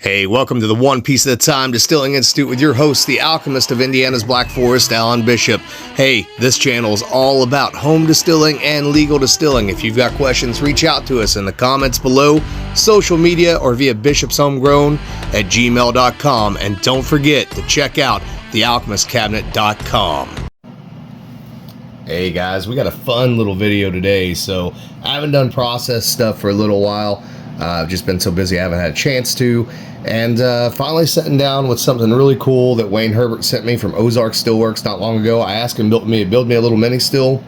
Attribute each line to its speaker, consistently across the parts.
Speaker 1: Hey, welcome to the One Piece at a Time Distilling Institute with your host, the alchemist of Indiana's Black Forest, Alan Bishop. Hey, this channel is all about home distilling and legal distilling. If you've got questions, reach out to us in the comments below, social media, or via bishopshomegrown@gmail.com. And don't forget to check out thealchemistcabinet.com. Hey guys, we got a fun little video today. So I haven't done process stuff for a little while. I've just been so busy I haven't had a chance to. And finally sitting down with something really cool that Wayne Herbert sent me from Ozark Stillworks not long ago. I asked him to build me a little mini still,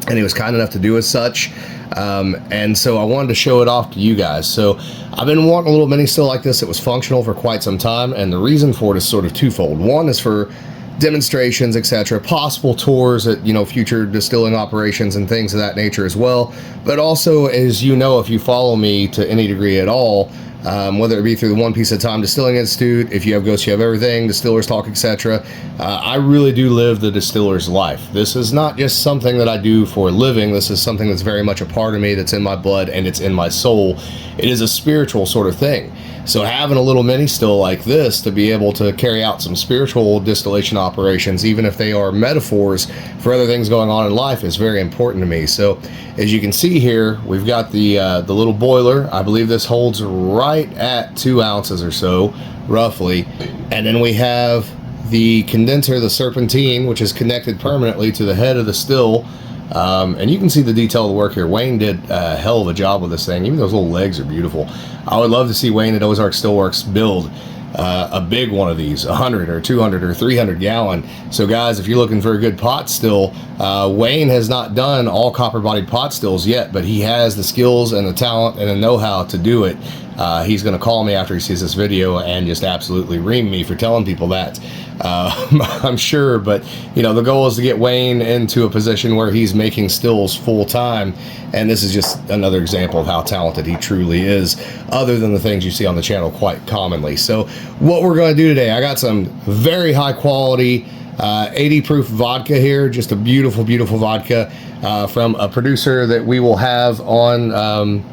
Speaker 1: and he was kind enough to do as such. And so I wanted to show it off to you guys. So I've been wanting a little mini still like this that was functional for quite some time, and the reason for it is sort of twofold. One is for demonstrations, etc., possible tours at future distilling operations and things of that nature as well. But also, as you know, if you follow me to any degree at all, whether it be through the One Piece at a Time Distilling Institute, if you have Ghosts, you have everything, Distillers Talk, etc., I really do live the distiller's life. This is not just something that I do for a living. This is something that's very much a part of me, that's in my blood and it's in my soul. It is a spiritual sort of thing. So having a little mini still like this to be able to carry out some spiritual distillation operations, even if they are metaphors for other things going on in life, is very important to me. So as you can see here, we've got the little boiler. I believe this holds right at 2 ounces or so, roughly. And then we have the condenser, the serpentine, which is connected permanently to the head of the still. And you can see the detail of the work here. Wayne did a hell of a job with this thing. Even those little legs are beautiful. I would love to see Wayne at Ozark Stillworks build a big one of these, 100 or 200 or 300 gallon. So guys, if you're looking for a good pot still, Wayne has not done all copper bodied pot stills yet, but he has the skills and the talent and the know-how to do it. He's going to call me after he sees this video and just absolutely ream me for telling people that. I'm sure, but the goal is to get Wayne into a position where he's making stills full time, and this is just another example of how talented he truly is, other than the things you see on the channel quite commonly. So what we're going to do today, I got some very high quality 80 proof vodka here, just a beautiful vodka from a producer that we will have on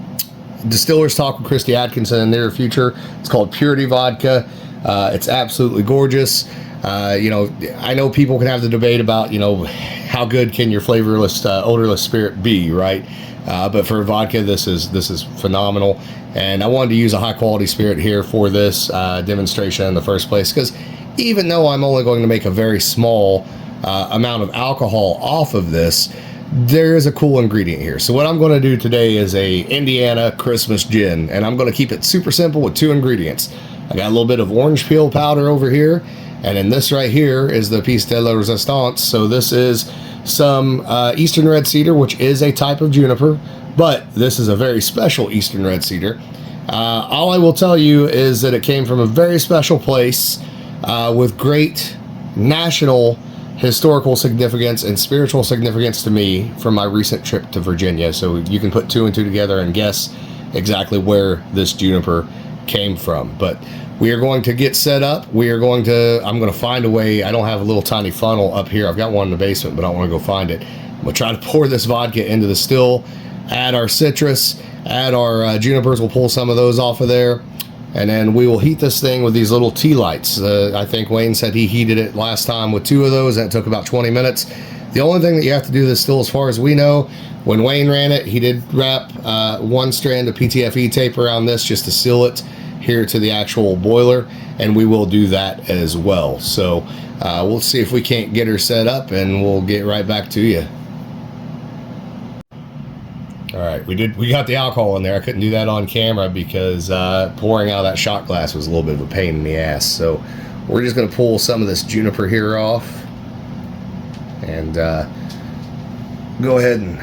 Speaker 1: Distillers Talk with Christy Atkinson in the near future. It's called Purity Vodka. It's absolutely gorgeous. I know people can have the debate about, how good can your flavorless, odorless spirit be, right? But for vodka, this is phenomenal. And I wanted to use a high quality spirit here for this demonstration in the first place, because even though I'm only going to make a very small amount of alcohol off of this, there is a cool ingredient here. So what I'm going to do today is a Indiana Christmas gin, and I'm going to keep it super simple with 2 ingredients. I got a little bit of orange peel powder over here, and then this right here is the Piece de la Resistance. So this is some Eastern Red Cedar, which is a type of juniper, but this is a very special Eastern Red Cedar. All I will tell you is that it came from a very special place with great national historical significance and spiritual significance to me from my recent trip to Virginia. So you can put 2 and 2 together and guess exactly where this juniper came from. But we are going to get set up. I'm going to find a way. I don't have a little tiny funnel up here. I've got one in the basement, but I want to go find it. I'm going to try to pour this vodka into the still, add our citrus, add our junipers. We'll pull some of those off of there. And then we will heat this thing with these little tea lights. I think Wayne said he heated it last time with 2 of those, and it took about 20 minutes. The only thing that you have to do this still, as far as we know, when Wayne ran it, he did wrap 1 strand of PTFE tape around this just to seal it here to the actual boiler, and we will do that as well. So we'll see if we can't get her set up, and we'll get right back to you. All right, we got the alcohol in there. I couldn't do that on camera because pouring out of that shot glass was a little bit of a pain in the ass. So we're just going to pull some of this juniper here off and go ahead and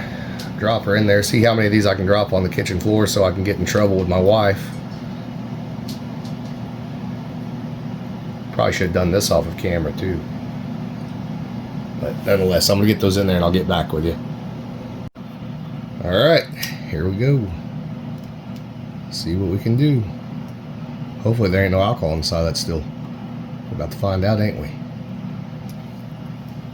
Speaker 1: drop her in there. See how many of these I can drop on the kitchen floor so I can get in trouble with my wife. Probably should have done this off of camera too. But nonetheless, I'm going to get those in there and I'll get back with you. All right, here we go. See what we can do. Hopefully there ain't no alcohol inside that still. We're about to find out, ain't we?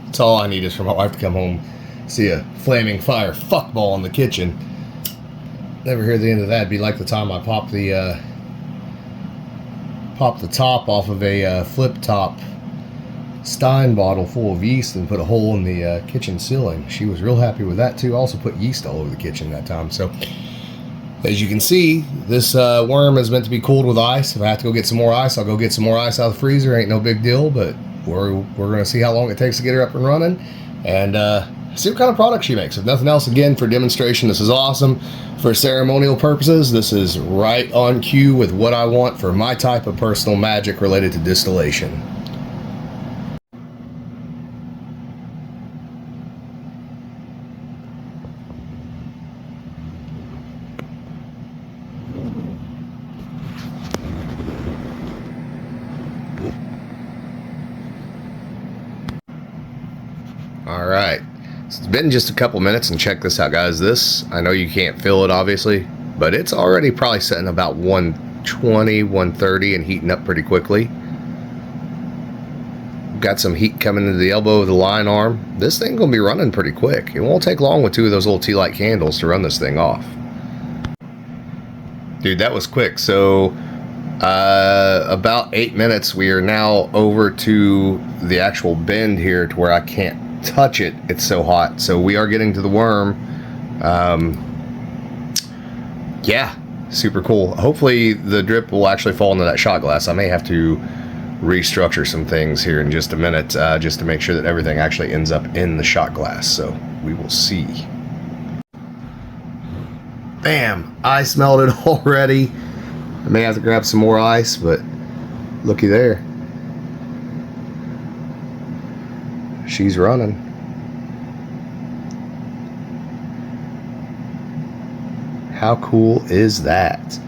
Speaker 1: That's all I need is for my wife to come home, see a flaming fire fuckball in the kitchen. Never hear the end of that. It'd be like the time I popped the popped the top off of a flip top Stein bottle full of yeast and put a hole in the kitchen ceiling. She was real happy with that too. Also put yeast all over the kitchen that time. So as you can see, this worm is meant to be cooled with ice. If I have to go get some more ice, I'll go get some more ice out of the freezer. Ain't no big deal, but we're going to see how long it takes to get her up and running and see what kind of product she makes. If nothing else, again, for demonstration, this is awesome. For ceremonial purposes, this is right on cue with what I want for my type of personal magic related to distillation. All right, so it's been just a couple minutes, and check this out, guys. This, I know you can't feel it obviously, but it's already probably setting about 120, 130 and heating up pretty quickly. Got some heat coming into the elbow of the line arm. This thing gonna be running pretty quick. It won't take long with 2 of those little tea light candles to run this thing off. Dude, that was quick. So about 8 minutes, we are now over to the actual bend here to where I can't touch it. It's so hot. So we are getting to the worm. Yeah, super cool. Hopefully the drip will actually fall into that shot glass. I may have to restructure some things here in just a minute, just to make sure that everything actually ends up in the shot glass. So we will see. Bam, ice melted already. I may have to grab some more ice, but looky there. She's running. How cool is that?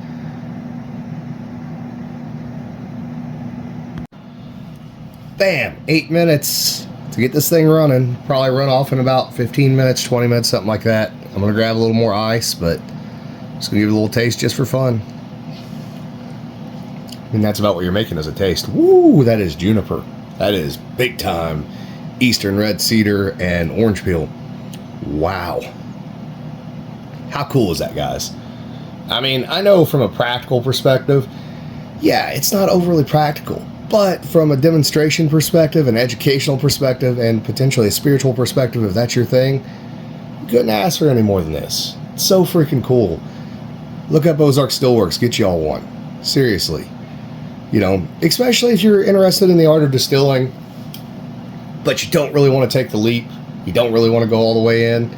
Speaker 1: Bam! 8 minutes to get this thing running. Probably run off in about 15 minutes, 20 minutes, something like that. I'm gonna grab a little more ice, but just gonna give it a little taste just for fun. And that's about what you're making as a taste. Woo! That is juniper. That is big time Eastern red cedar and orange peel. Wow. How cool is that, guys? I mean, I know from a practical perspective, yeah, it's not overly practical. But from a demonstration perspective, an educational perspective, and potentially a spiritual perspective, if that's your thing, you couldn't ask for any more than this. It's so freaking cool. Look up Ozark Stillworks. Get y'all one. Seriously. You know, especially if you're interested in the art of distilling, but you don't really want to take the leap. You don't really want to go all the way in,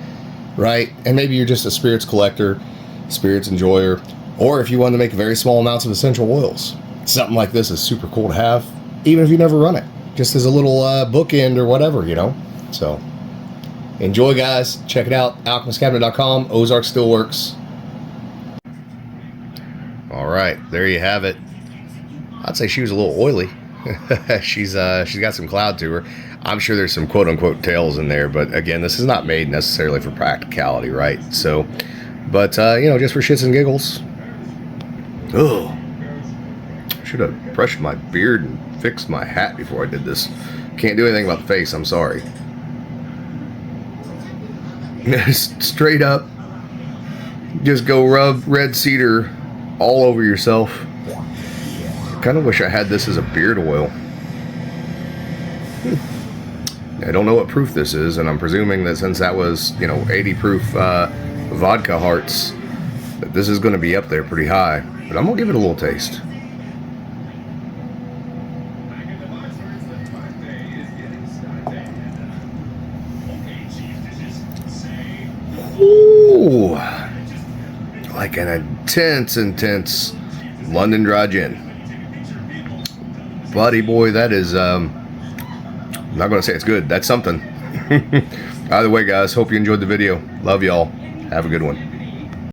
Speaker 1: right? And maybe you're just a spirits collector, spirits enjoyer, or if you want to make very small amounts of essential oils. Something like this is super cool to have, even if you never run it, just as a little bookend or whatever, you know. So enjoy, guys. Check it out, alchemistcabinet.com, Ozark Stillworks. All right, there you have it. I'd say she was a little oily. she's got some cloud to her. I'm sure there's some quote-unquote tails in there, but again, this is not made necessarily for practicality, right? So, but you know, just for shits and giggles. Ugh. Should have brushed my beard and fixed my hat before I did this. Can't do anything about the face, I'm sorry. Straight up, just go rub red cedar all over yourself. I kind of wish I had this as a beard oil. I don't know what proof this is, and I'm presuming that since that was, you know, 80 proof vodka hearts, that this is going to be up there pretty high. But I'm going to give it a little taste. Ooh, like an intense London Dry Gin. Buddy boy, that is, I'm not going to say it's good. That's something. Either way, guys, hope you enjoyed the video. Love y'all. Have a good one.